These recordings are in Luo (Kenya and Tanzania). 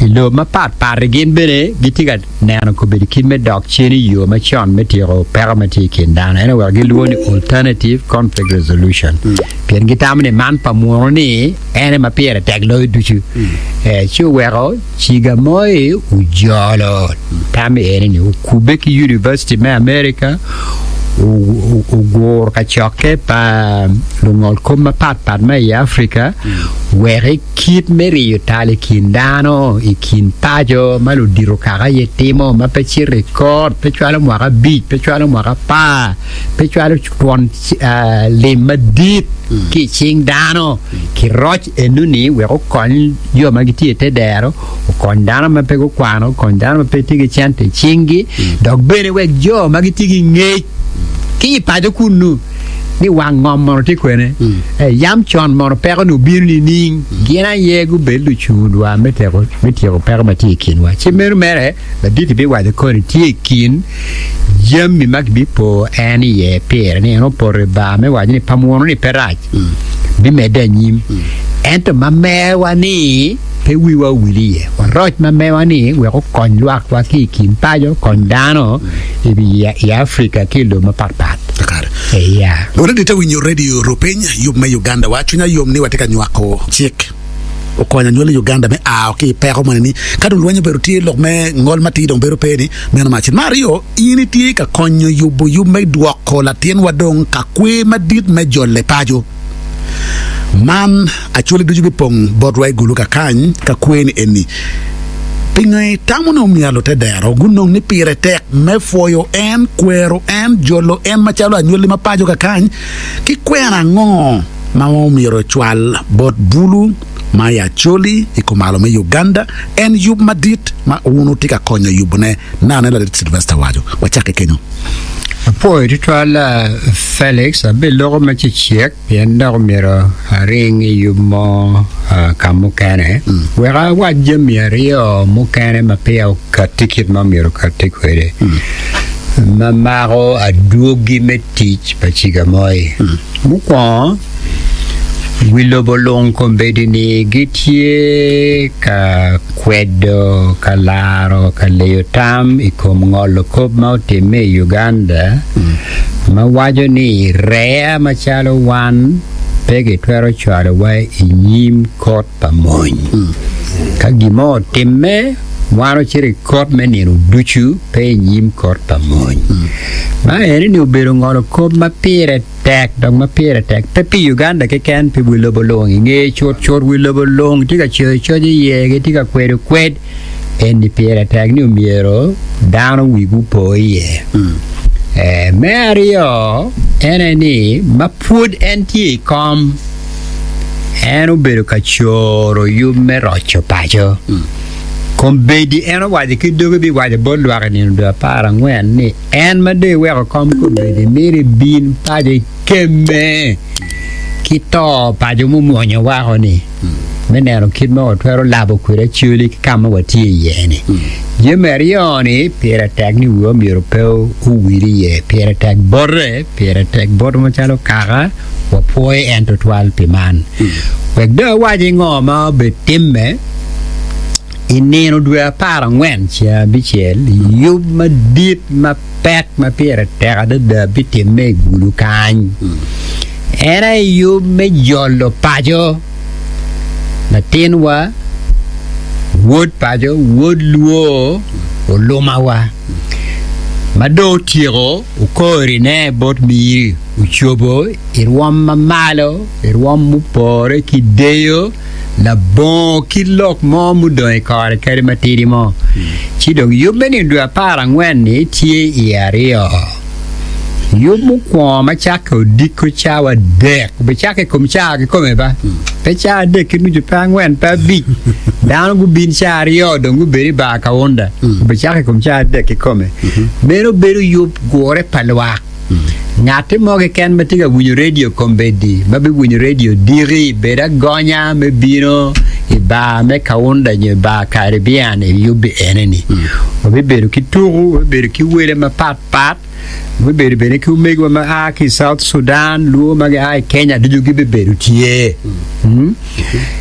lo ma pat gin bene gitiga nano ko be kin me dok cheni yo ma chon me tiro permati kin dan ene wa gilwoni alternative conflict resolution pien gitamne man pa muoni ene ma piere teglo duchu chu wero chiga moy ujolo tami ene ni Quebec University me America ugor ka choke pa lungol kuma pat me Africa were kit meri tali kindano ikin pajo malu diro kara yetimo ma peci record pecuala mwara beat pecuala mwara pa pecuala tuan le madit ki ching dano ki roch enuni wero kon yo magiti te dero kon dano ma pego kwano kon dano ma petigi chante chingi dog bene wek jo magiti nge ki pajo kunu ni wang ngom ti kwene yam chon mon pero no birni ning gena yegu belu chudwa metero pero mati kinwa chimeru mere la diti be wa de ko ti kin yam mi mag bi po ani ye per ni no por ba me wa ni pamuno ni peraj bi me danyim ento mamewa ni pe wiwa wilie wa roj mamewa ni we ko kon luak wa ki kin pajo kon dano ibi ya Africa kilo mapat yeah. Ora dita winyo radio Ropenya yub me Uganda wachunya yom ni wateka nywako chik okonya nyole Uganda me okay pero manini kadu lwenyo beruti lok me ngol mati dong beru peni mena machin Mario ini tie ka konyo yubu me duoko la tien wadong ka kwe madit me jolle pajo man actually duju bipong bodway gulu ka kany ka kwe ni eni pingai tamu no mialo te dero gunong ni pire tek me foyo en kwero en jolo en machalo anyoli mapajo ka kany ki kwera ngo ma mo miro chwal bot bulu ma ya choli ikomalo me Uganda en yub madit ma unu tika konyo yubne na la Sylvester wajo wachake kenyo poi ritwala Felix abe logo ma chiek bien dormiro ring yumo kamukane wera waje mirio mukane ma peo katikit ma miro katikwere mamaro aduogi me teach pachiga moy mukwa Willow bolong kombedi ni gitie ka kwedo ka laro ka leotam ikom ngolo kob mauti me Uganda ma wajo ni rea machalo wan pegi twero chwalo wa inyim kot pamony ka gimo timme wano chiri kot menino duchu pe inyim kot pamony ma eni ni ubiro ngolo kob ma pire tek dong ma pire tek pepi Uganda ke ken pi Willow bolong nge chot Willow bolong tika choji yege tika kwed eni pire tek ni umiro dano wigu po ye Mario eneni ma pud enti kom eno ubiro ka choro yume rocho pacho kombedi eno wadi kidogo bi wadi bodo akani ndo para ngwen ni en made weko kom kombedi miri bin paje keme kito paje mumonyo wako ni menero kidmo twero labo kwere chuli kama wati yeni Jemerioni pere tag ni wo europeo uwiri ye pere tag borre machalo kara wa poe ento twal piman wekdo wadi ngoma betimme ineno due para ngwen chia bichel yub ma dit ma pek ma pere tag da bitimme gulu kany era yub me jollo pajo na tenwa wood pajo wood luo o lomawa mado tiro o kori ne bot miri o chobo irwam mamalo irwam mupore ki deyo la bon ki lok mo mudo e kare kare matiri mo chidong yubeni dua para ngwen ni tie iario yumu kwa machako diko chawa dek bechake kumchake kome ba pecha dek nuju pangwen pa big down gu bin chario dongu beri ba ka onda bechake kumcha dek kome mero beru yub gore palwa ngate moge ken matiga winyo radio kombedi mabe winyo radio diri bera gonya me bino iba me ka onda nye ba Caribbean yubi eneni obe beru kituru beru kiwele ma pat we beru bene ku megwa ma aki South Sudan luo maga ai Kenya duju gibe beru tie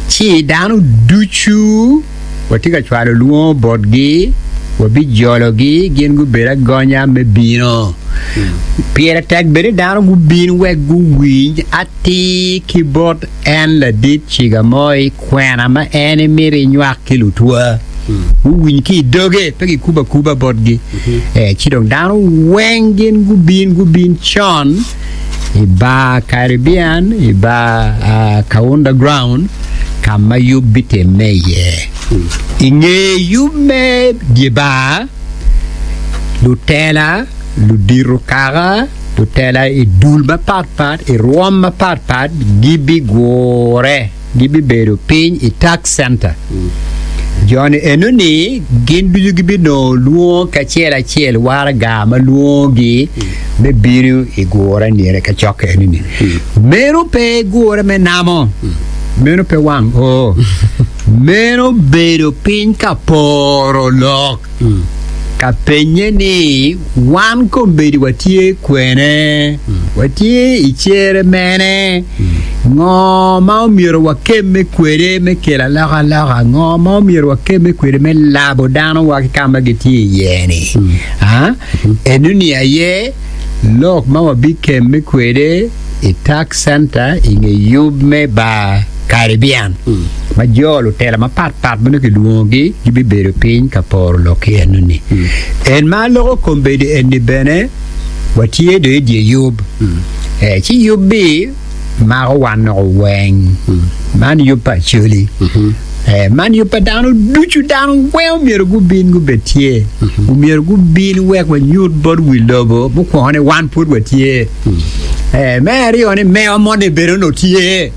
chi danu duchu watika chwalo luo bodgi wabi jologi gin gu bera gonya me bino Pierre tag bere down gu bin we gu win ati keyboard en la dit chiga moy kwena ma enemy rinywa kilutua win ki doge pegi kuba bodgi chidong down wengin gu bin chon iba Caribbean iba ka underground kama yubite meye inge yume diba lutela ludirukara lutela idulma pat e roma pat gibi gore gibi beru pin i tax center Johnny enuni gindu gibi no luo ka chela wara gama luogi be biru e gore nire ka choka enuni mero pe gore me namo meno pe wang meno beru pin ka poro lok ka penye ni wan ko bedi watie kwene watie ichere mene ngoma miro wakeme kwere me kela la ngoma miro wakeme kwere me labo dano wakama geti yeni enuni aye lok ma bikeme kwere e tax center inge yubme ba Caribbean ma jolo tela ma pat bano ke luongi gibi bere pin ka por lo ke enuni en ma lo kombedi en bene watie de die yub chi yubi ma wan no weng man yupa chuli man yupa dano duchu dano wel mir gu bin gu betie mir gu bin wek wa nyut bod wi lobo bu ko ne wan put watie Mary on me amone bero no tie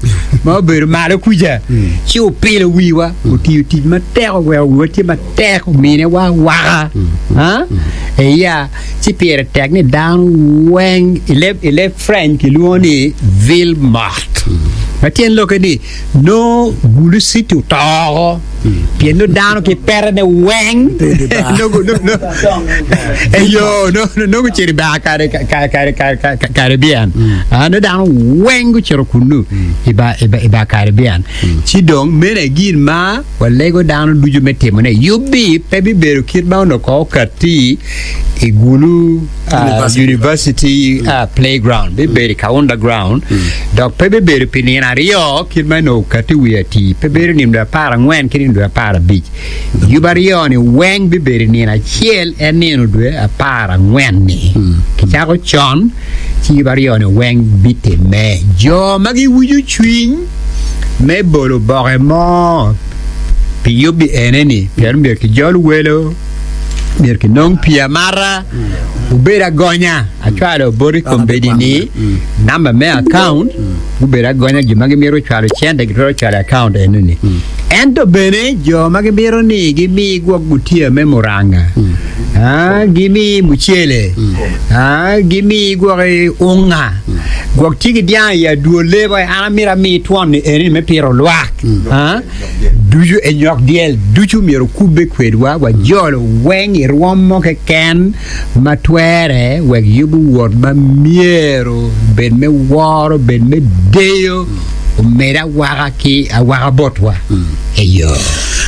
ma bero mala kuja ci o pele wiwa o ti ma terre we ti ma terre mine wa ya ci pere tekni down weng ele friend ki luoni ville mort ma tien lo che di no gulu situ toro pieno down che perde weng no yo no ci riba Caribbean no down weng ci kunu iba Caribbean ci dong mene gin ma wale go down duju mette mone yubi pebi beru kirma no ko kati e gulu university playground be beri ka underground dok pebi beru pinina rio kirma no kati wiati pebi nim da para ngwen kirin da para beach yubario ni weng be beri ni na chiel enino due a para ngwen ni ki chako chon ci yubario ni weng bite me jo magi wuju chwin me bolo bore mo pi yubi eneni per mbir ki jol welo mbir ki non pia mara ubera gonya achwalo bori kombedi ni namba me account ubera gonya jimagi miro chwalo chende gro chwalo account eneni ento bene jo magi miro ni gimi gwa gutia memoranga gimi muchele gimi gwa unga gwa tigi dia ya duole ba amira mi tuan eni me piro loak duju enyok diel duju miro kube kwedwa wa jolo weng irwomo ke ken matwere weg yubu word ma miero ben me woro ben me deyo mera waga ki waga botwa eyo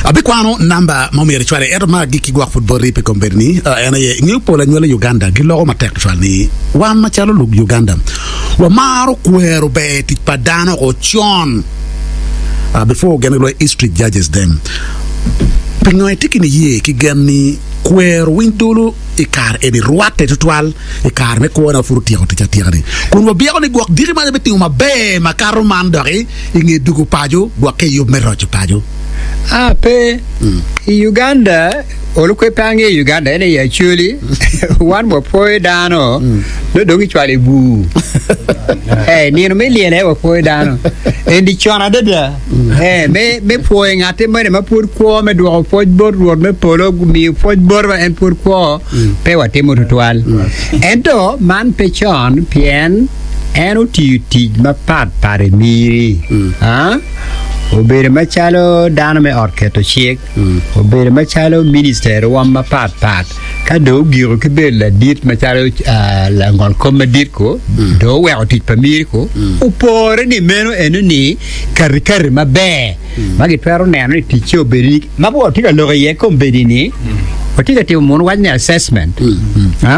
abikwano namba momere chwale erma giki gwa football ripe komberni ena ye ngi pola nyola Uganda gi logo ma tek chwalni wan ma chalo lug Uganda wa maro kwero beti padano o chon before gonna lo history judges them pingo etikini ye ki ganni kwero windolo ikar edi ruate tutual ikar me ko na furti ko tia tirani kun wo biya ni gwak diri ma beti ma be ma karo mandori ingi dugu pajo gwak ke yob me rojo pajo pe Uganda olukwe pange Uganda ene ya chuli wan mo poi dano do dongi chwale bu ni no me liele wo poi dano endi chona dada me poi ngate me ma pur ko me do poi bor me polo mi poi bor en pur ko pe wa temo tual ento man pe chon pien eno ti ma pat pare miri obedo machalo dano me ot keto chik obedo machalo minister wama pat ka do giro ke bel la dit machalo la ngol kom dit ko do we otit pamir ko upore ni meno eno ni kar mabe magi pero neno ni ticho beri mabo tika lo ye kom bedi ni otika te mon wadne assessment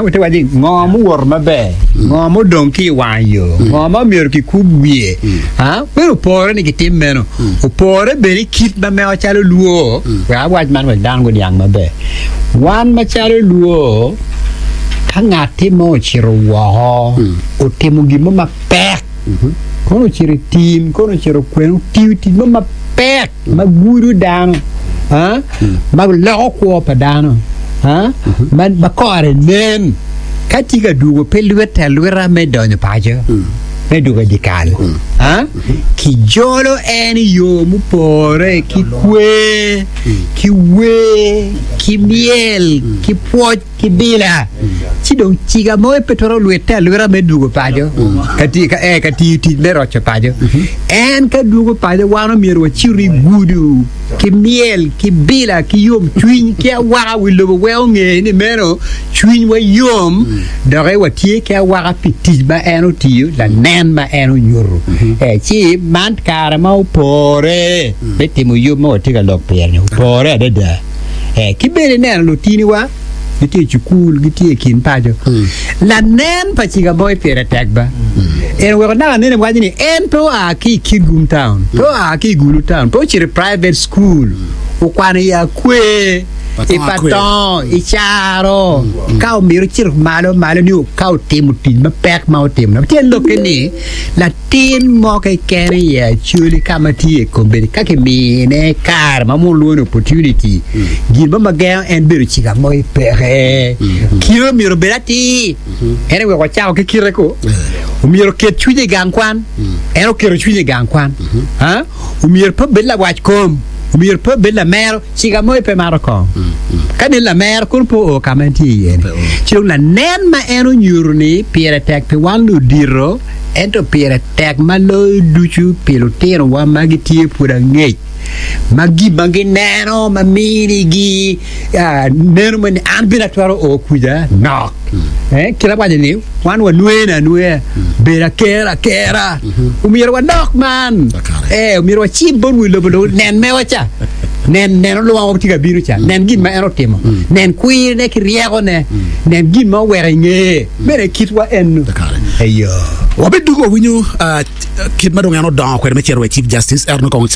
otika wadi ngom wor mabe ngom donki wanyo ngom mier ki kubie pero pore ni kitim meno upore beri kit ba me ochalo luo wa wad man wa dan go diang mabe wan machalo luo ka ngati mo chiro wo otimo gimo mapek kono chiro tim kono chiro kwenu tiuti mo mapek maguru dano mag lo ko padano man bakore nen katika dugo pelweta lwera me donyo pajo me dugo dikal ki jolo eni yo mu pore ki kwe ki we ki miel ki poch ki bila ci don ciga moy petoro lweta lwera me dugo pajo katika ti me rocho pajo en ka dugo pajo wano miro chiri gudu ki miel ki bila ki yom twin ki wara wilo we nge ni meno twin we yom dore watie ki wara petit ba eno tiu la nen ma eno nyuru ci man kara ma pore beti mu yom mo tiga lok perne pore da ki bele nen lo tini wa giti chukul giti kin pajo la nen pa chiga boy pere tagba en we na ne wadi ni en po a ki Kigum town po a ki Gulu town po chire private school o kwani ya kwe e paton e charo ka miro chir malo ni ka timu ma pek ma tim na tien lo ke ni la tin mo ke kere ya chuli kamati e kombe ka ke mi ne kar ma mo lo opportunity gin ba maga en biro chiga moy pere kiro miro berati ene we ko chao ke kire ko o miro ke chuje gankwan ero kiro chuje gankwan o miro pa bella wach kom mir po bella mer siga moy pe maroko kadi la mer kun po o kamenti yen ci la nen ma eno nyurni pere tek pe wandu diro ento pere tek ma lo duchu pelo tero wa magiti pura ngej magi bangi neno ma mini gi neno man ambulatoire o kuja nok kila ba ni wan wa nuena bera kera umir wa nok man umir wa chimbon wi lo nen me wacha nen lo wa tiga biru cha nen gin ma ero temo nen kuir ne ki riego ne nen gin ma were nge bere kitwa en ayo wabe dugo winyu kid madong ano don ko me chief justice erno ko